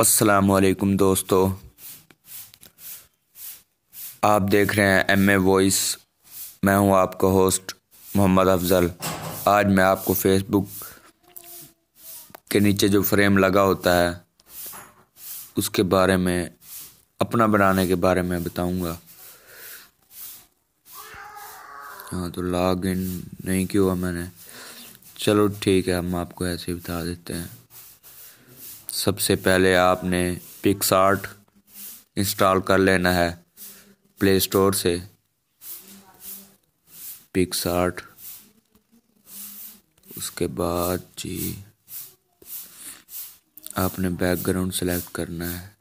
अस्सलामुअलैकुम दोस्तों, आप देख रहे हैं एमए वॉइस। मैं हूं आपका होस्ट मोहम्मद अफजल। आज मैं आपको फेसबुक के नीचे जो फ्रेम लगा होता है उसके बारे में, अपना बनाने के बारे में बताऊंगा। हाँ, तो लॉग इन नहीं किया हुआ मैंने। चलो ठीक है, हम आपको ऐसे ही बता देते हैं। सबसे पहले आपने पिक्सआर्ट इंस्टॉल कर लेना है प्ले स्टोर से। पिक्सआर्ट, उसके बाद जी आपने बैकग्राउंड सेलेक्ट करना है।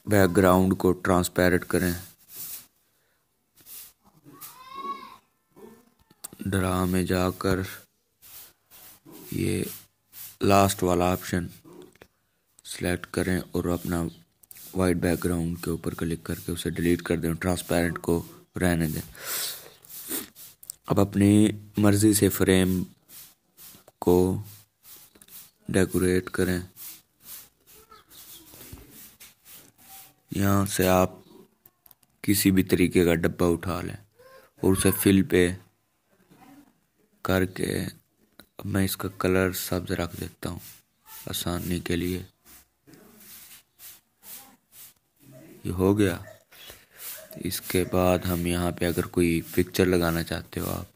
बैकग्राउंड को ट्रांसपेरेंट करें। ड्रा में जाकर ये लास्ट वाला ऑप्शन सेलेक्ट करें और अपना वाइट बैकग्राउंड के ऊपर क्लिक करके उसे डिलीट कर दें। ट्रांसपेरेंट को रहने दें। अब अपनी मर्ज़ी से फ्रेम को डेकोरेट करें। यहाँ से आप किसी भी तरीके का डब्बा उठा लें और उसे फिल पे करके, अब मैं इसका कलर सब्ज रख देता हूँ आसानी के लिए। ये हो गया। इसके बाद हम यहाँ पे अगर कोई पिक्चर लगाना चाहते हो आप,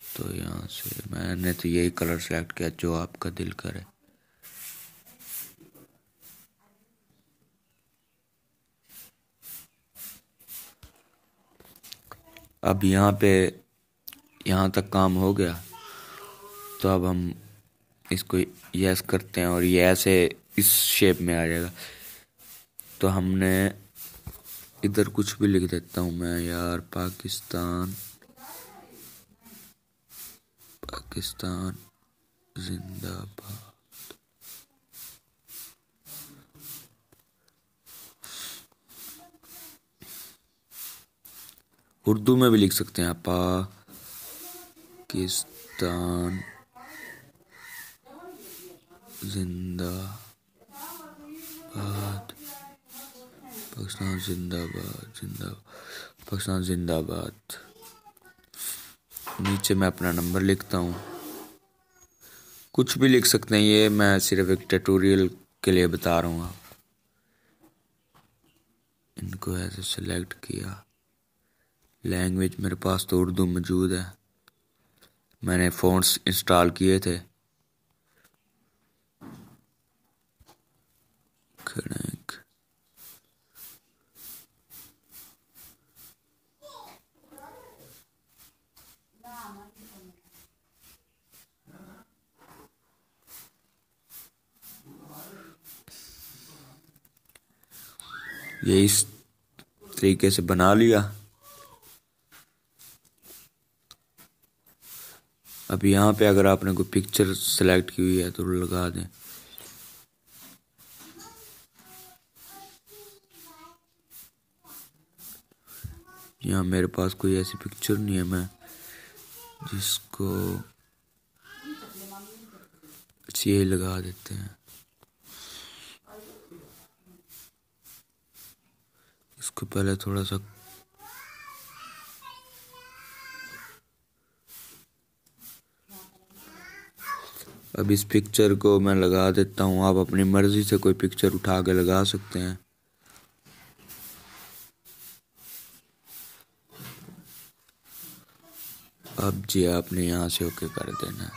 तो यहाँ से मैंने तो यही कलर सेलेक्ट किया जो आपका दिल करे। अब यहाँ तक काम हो गया, तो अब हम इसको यस करते हैं और ये ऐसे इस शेप में आ जाएगा। तो हमने इधर कुछ भी लिख देता हूँ मैं, यार पाकिस्तान जिंदाबाद। उर्दू में भी लिख सकते हैं आप, पाकिस्तान जिंदाबाद, पाकिस्तान जिंदाबाद, पाकिस्तान जिंदाबाद। नीचे मैं अपना नंबर लिखता हूँ। कुछ भी लिख सकते हैं, ये मैं सिर्फ एक ट्यूटोरियल के लिए बता रहा हूँ। इनको ऐसे सेलेक्ट किया। लैंग्वेज मेरे पास तो उर्दू मौजूद है, मैंने फ़ॉन्ट्स इंस्टॉल किए थे। ये इस तरीके से बना लिया। अब यहाँ पे अगर आपने कोई पिक्चर सेलेक्ट की हुई है तो लगा दें। यहाँ मेरे पास कोई ऐसी पिक्चर नहीं है मैं जिसको यही लगा देते हैं। इसको पहले थोड़ा सा अब इस पिक्चर को मैं लगा देता हूँ। आप अपनी मर्जी से कोई पिक्चर उठा के लगा सकते हैं। अब जी आपने यहाँ से ओके कर देना है।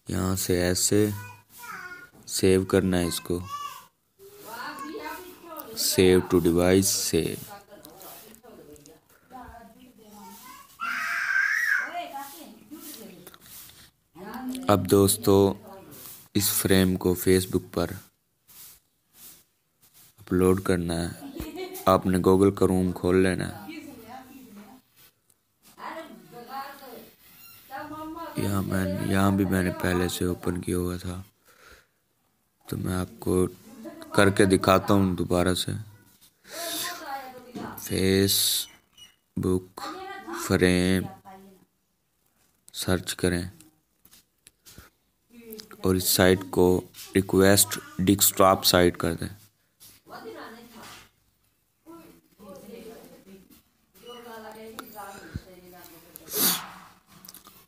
यहाँ से ऐसे सेव करना है इसको। Save to device, save. अब दोस्तों इस फ्रेम को फेसबुक पर अपलोड करना है। आपने गूगल क्रोम खोल लेना है। यहाँ भी मैंने पहले से ओपन किया हुआ था, तो मैं आपको करके दिखाता हूँ दोबारा से। फेसबुक फ्रेम सर्च करें। और इस साइट को रिक्वेस्ट डेस्कटॉप साइट कर दें।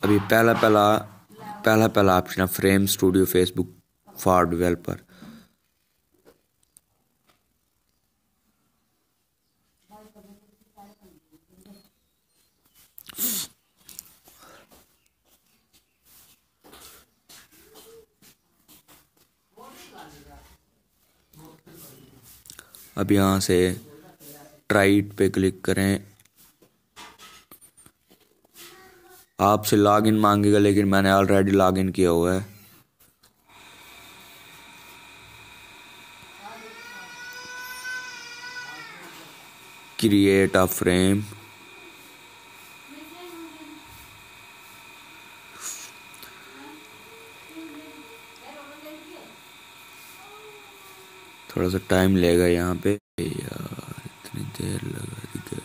अभी पहला ऑप्शन है frame studio Facebook for developer. अब यहाँ से ट्राई इट पे क्लिक करें। आपसे लॉगिन मांगेगा, लेकिन मैंने ऑलरेडी लॉगिन किया हुआ है। क्रिएट अ फ्रेम, थोड़ा सा टाइम लेगा यहाँ पे यार, इतनी देर लगा दी।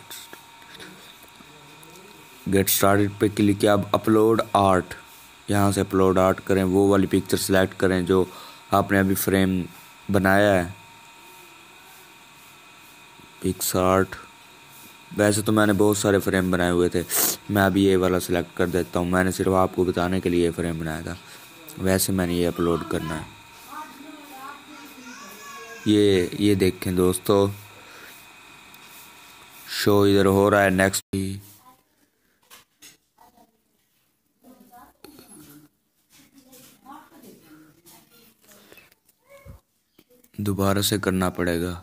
गेट स्टार्टेड पे क्लिक किया। अब अपलोड आर्ट, यहाँ से अपलोड आर्ट करें। वो वाली पिक्चर सेलेक्ट करें जो आपने अभी फ्रेम बनाया है। पिक्स आर्ट, वैसे तो मैंने बहुत सारे फ्रेम बनाए हुए थे, मैं अभी ये वाला सिलेक्ट कर देता हूँ। मैंने सिर्फ आपको बताने के लिए ये फ्रेम बनाया था, वैसे मैंने ये अपलोड करना है। ये देखें दोस्तों, शो इधर हो रहा है। नेक्स्ट दोबारा से करना पड़ेगा,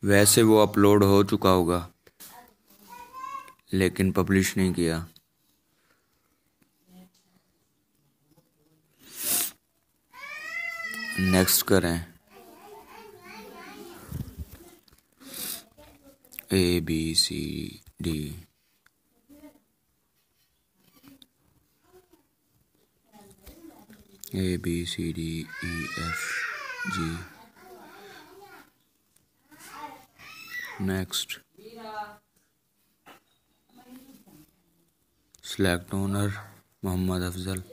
वैसे वो अपलोड हो चुका होगा लेकिन पब्लिश नहीं किया। नेक्स्ट करें। ABCD, ABCDEFG। Next, select owner Mohammad Afzal.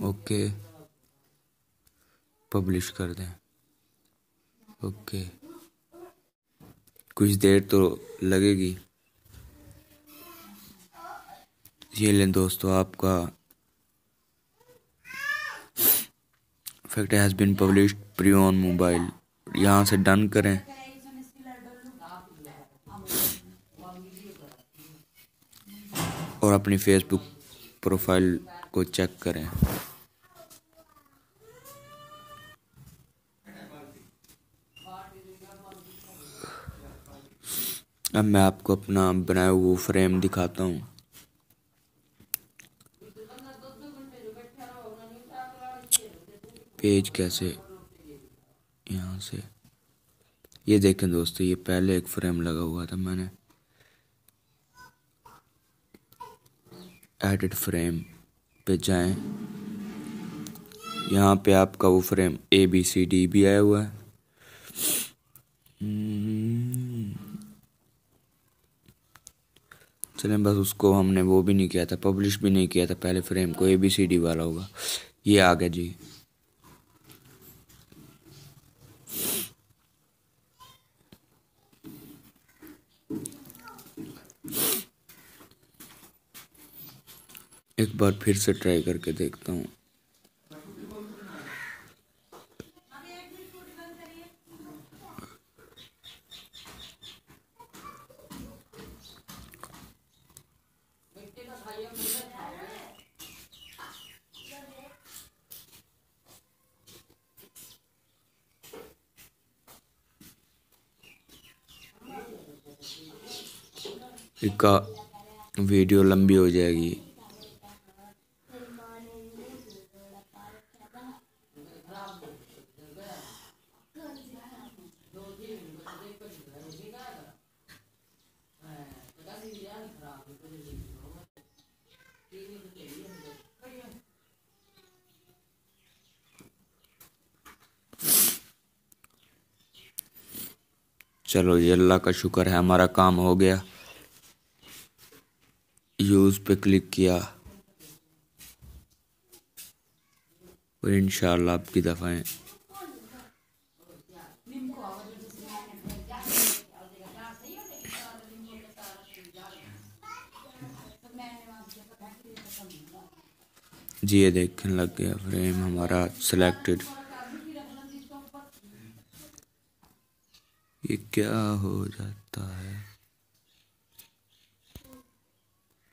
Okay, publish कर दें। ओके, कुछ देर तो लगेगी। ये लें दोस्तों, आपका effect has been published pre on mobile. यहाँ से डन करें। और अपनी फेसबुक प्रोफाइल को चेक करें। अब मैं आपको अपना बनाया हुआ फ्रेम दिखाता हूँ। पेज कैसे, यहाँ से ये देखें दोस्तों, ये पहले एक फ्रेम लगा हुआ था मैंने। एडिट फ्रेम पे जाएं, यहाँ पे आपका वो फ्रेम ABCD भी आया हुआ है। चलें, बस उसको हमने वो भी नहीं किया था, पब्लिश भी नहीं किया था पहले फ्रेम को। ABCD वाला होगा, ये आ गया जी। एक बार फिर से ट्राई करके देखता हूँ। इसका वीडियो लंबी हो जाएगी। चलो, ये अल्लाह का शुक्र है, हमारा काम हो गया। यूज़ पे क्लिक किया, और इंशाल्लाह आपकी दफ़ाएं जी। ये देखने लग गया फ्रेम हमारा सिलेक्टेड। ये क्या हो जाता है,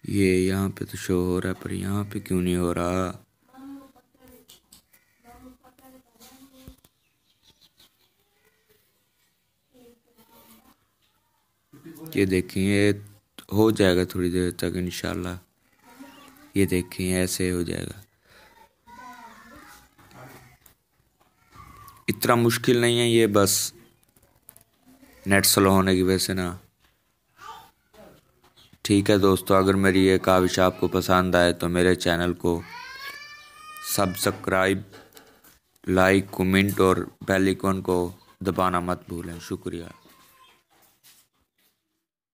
ये यहाँ पे तो शो हो रहा है पर यहाँ पे क्यों नहीं हो रहा। ये देखिए हो जाएगा थोड़ी देर तक इंशाल्लाह। ये देखिए ऐसे हो जाएगा, इतना मुश्किल नहीं है ये, बस नेट स्लो होने की वजह से ना। ठीक है दोस्तों, अगर मेरी ये काविश आपको पसंद आए तो मेरे चैनल को सब्सक्राइब, लाइक, कमेंट और बेल आइकन को दबाना मत भूलें। शुक्रिया।